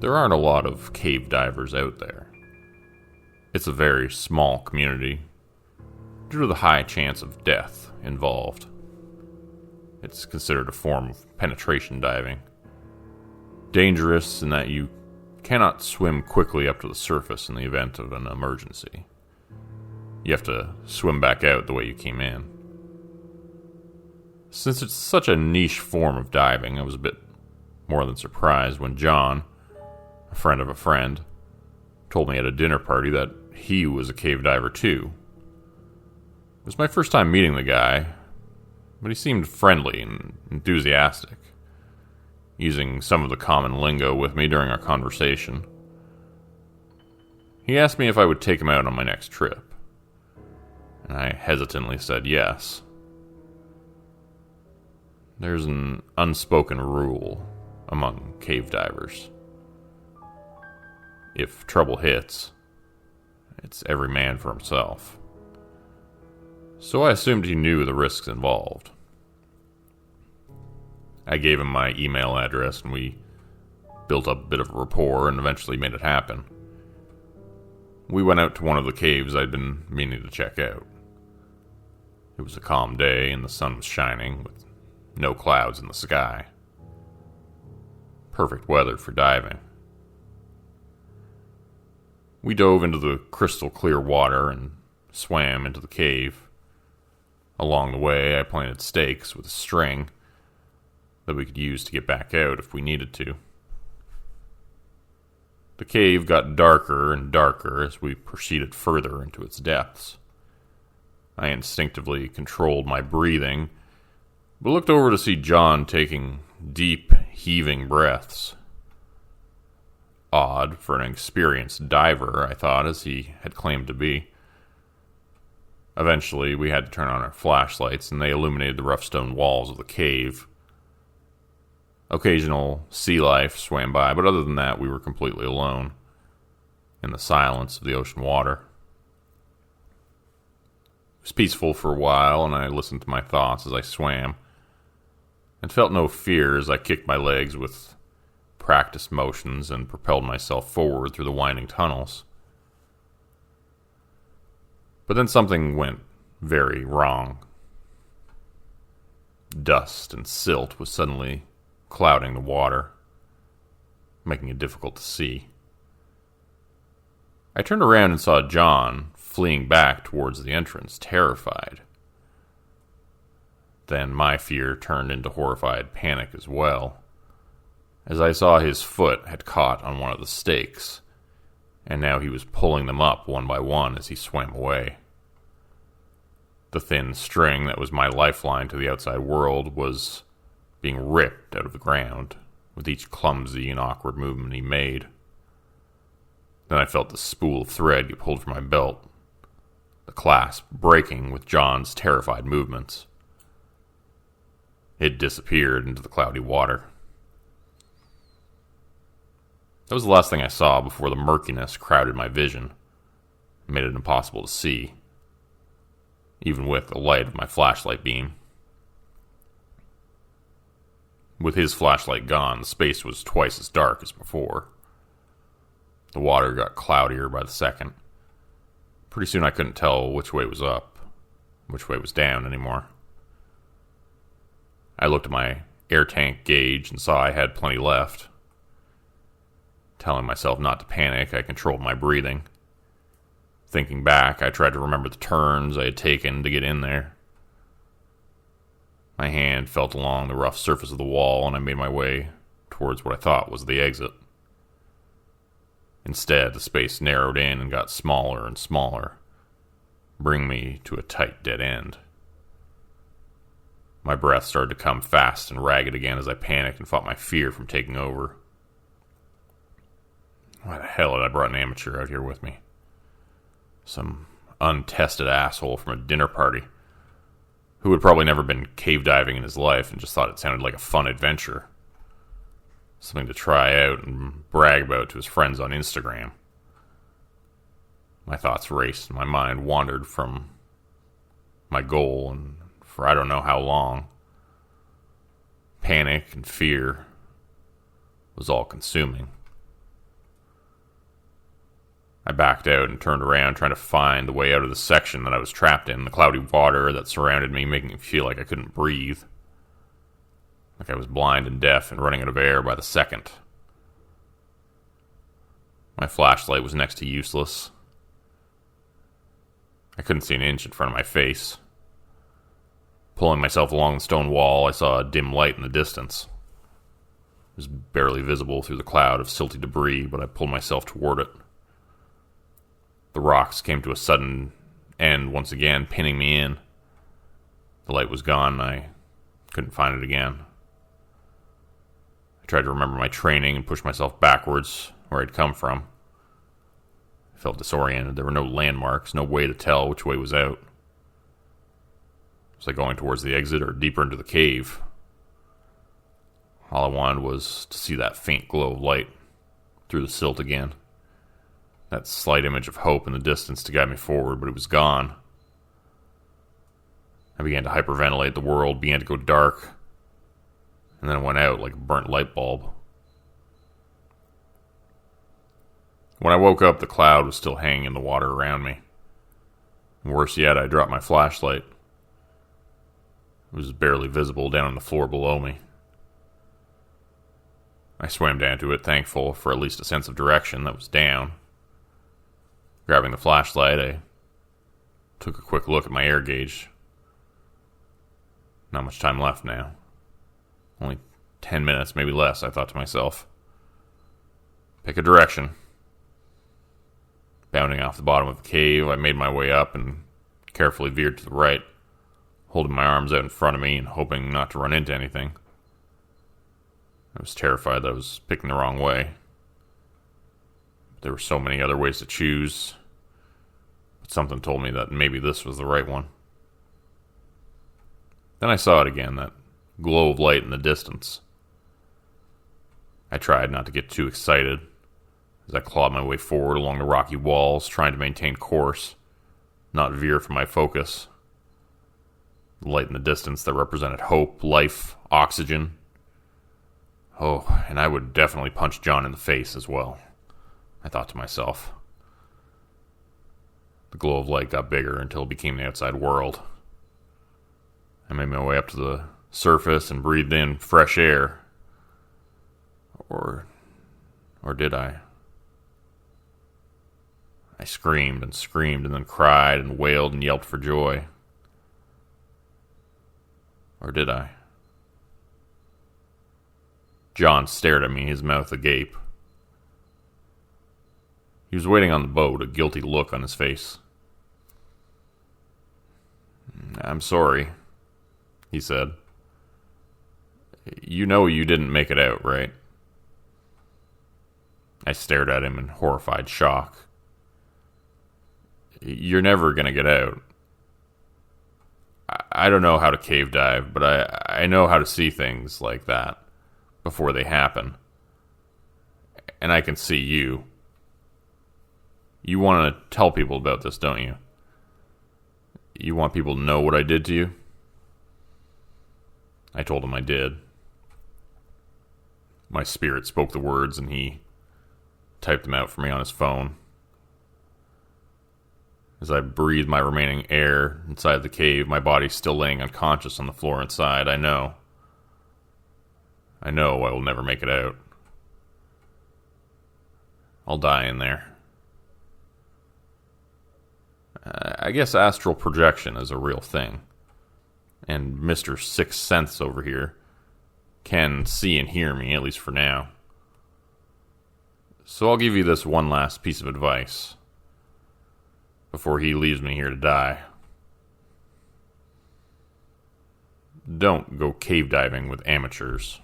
There aren't a lot of cave divers out there. It's a very small community due to the high chance of death involved. It's considered a form of penetration diving. Dangerous in that you cannot swim quickly up to the surface in the event of an emergency. You have to swim back out the way you came in. Since it's such a niche form of diving, I was a bit more than surprised when John, a friend of a friend, told me at a dinner party that he was a cave diver too. It was my first time meeting the guy, but he seemed friendly and enthusiastic, using some of the common lingo with me during our conversation. He asked me if I would take him out on my next trip, and I hesitantly said yes. There's an unspoken rule among cave divers. If trouble hits, it's every man for himself. So I assumed he knew the risks involved. I gave him my email address and we built up a bit of a rapport and eventually made it happen. We went out to one of the caves I'd been meaning to check out. It was a calm day and the sun was shining with no clouds in the sky. Perfect weather for diving. We dove into the crystal clear water and swam into the cave. Along the way, I planted stakes with a string that we could use to get back out if we needed to. The cave got darker and darker as we proceeded further into its depths. I instinctively controlled my breathing, but looked over to see John taking deep, heaving breaths. Odd for an experienced diver, I thought, as he had claimed to be. Eventually, we had to turn on our flashlights, and they illuminated the rough stone walls of the cave. Occasional sea life swam by, but other than that, we were completely alone in the silence of the ocean water. It was peaceful for a while, and I listened to my thoughts as I swam, and felt no fear as I kicked my legs with practiced motions and propelled myself forward through the winding tunnels. But then something went very wrong. Dust and silt was suddenly clouding the water, making it difficult to see. I turned around and saw John fleeing back towards the entrance, terrified. Then my fear turned into horrified panic as well, as I saw his foot had caught on one of the stakes, and now he was pulling them up one by one as he swam away. The thin string that was my lifeline to the outside world was being ripped out of the ground with each clumsy and awkward movement he made. Then I felt the spool of thread get pulled from my belt, the clasp breaking with John's terrified movements. It disappeared into the cloudy water. That was the last thing I saw before the murkiness crowded my vision and made it impossible to see, even with the light of my flashlight beam. With his flashlight gone, the space was twice as dark as before. The water got cloudier by the second. Pretty soon I couldn't tell which way was up, which way was down anymore. I looked at my air tank gauge and saw I had plenty left. Telling myself not to panic, I controlled my breathing. Thinking back, I tried to remember the turns I had taken to get in there. My hand felt along the rough surface of the wall, and I made my way towards what I thought was the exit. Instead, the space narrowed in and got smaller and smaller, bringing me to a tight dead end. My breath started to come fast and ragged again as I panicked and fought my fear from taking over. Why the hell had I brought an amateur out here with me? Some untested asshole from a dinner party who had probably never been cave diving in his life and just thought it sounded like a fun adventure. Something to try out and brag about to his friends on Instagram. My thoughts raced and my mind wandered from my goal, and for I don't know how long. Panic and fear was all consuming. I backed out and turned around, trying to find the way out of the section that I was trapped in, the cloudy water that surrounded me, making me feel like I couldn't breathe. Like I was blind and deaf and running out of air by the second. My flashlight was next to useless. I couldn't see an inch in front of my face. Pulling myself along the stone wall, I saw a dim light in the distance. It was barely visible through the cloud of silty debris, but I pulled myself toward it. The rocks came to a sudden end once again, pinning me in. The light was gone, and I couldn't find it again. I tried to remember my training and push myself backwards where I'd come from. I felt disoriented. There were no landmarks, no way to tell which way was out. Was I going towards the exit or deeper into the cave? All I wanted was to see that faint glow of light through the silt again. That slight image of hope in the distance to guide me forward, but it was gone. I began to hyperventilate. The world began to go dark, and then it went out like a burnt light bulb. When I woke up, the cloud was still hanging in the water around me. Worse yet, I dropped my flashlight. It was barely visible down on the floor below me. I swam down to it, thankful for at least a sense of direction that was down. Grabbing the flashlight, I took a quick look at my air gauge. Not much time left now. Only 10 minutes, maybe less, I thought to myself. Pick a direction. Bounding off the bottom of the cave, I made my way up and carefully veered to the right, holding my arms out in front of me and hoping not to run into anything. I was terrified that I was picking the wrong way. There were so many other ways to choose, but something told me that maybe this was the right one. Then I saw it again, that glow of light in the distance. I tried not to get too excited as I clawed my way forward along the rocky walls, trying to maintain course, not veer from my focus. The light in the distance that represented hope, life, oxygen. Oh, and I would definitely punch John in the face as well, I thought to myself. The glow of light got bigger until it became the outside world. I made my way up to the surface and breathed in fresh air. Or did I? I screamed and then cried and wailed and yelped for joy. Or did I? John stared at me, his mouth agape. He was waiting on the boat, a guilty look on his face. "I'm sorry," he said. "You know you didn't make it out, right?" I stared at him in horrified shock. "You're never going to get out. I don't know how to cave dive, but I know how to see things like that before they happen. And I can see you. You want to tell people about this, don't you? You want people to know what I did to you?" I told him I did. My spirit spoke the words, and he typed them out for me on his phone. As I breathed my remaining air inside the cave, my body still laying unconscious on the floor inside, I know I will never make it out. I'll die in there. I guess astral projection is a real thing. And Mr. Sixth Sense over here can see and hear me, at least for now. So I'll give you this one last piece of advice before he leaves me here to die. Don't go cave diving with amateurs.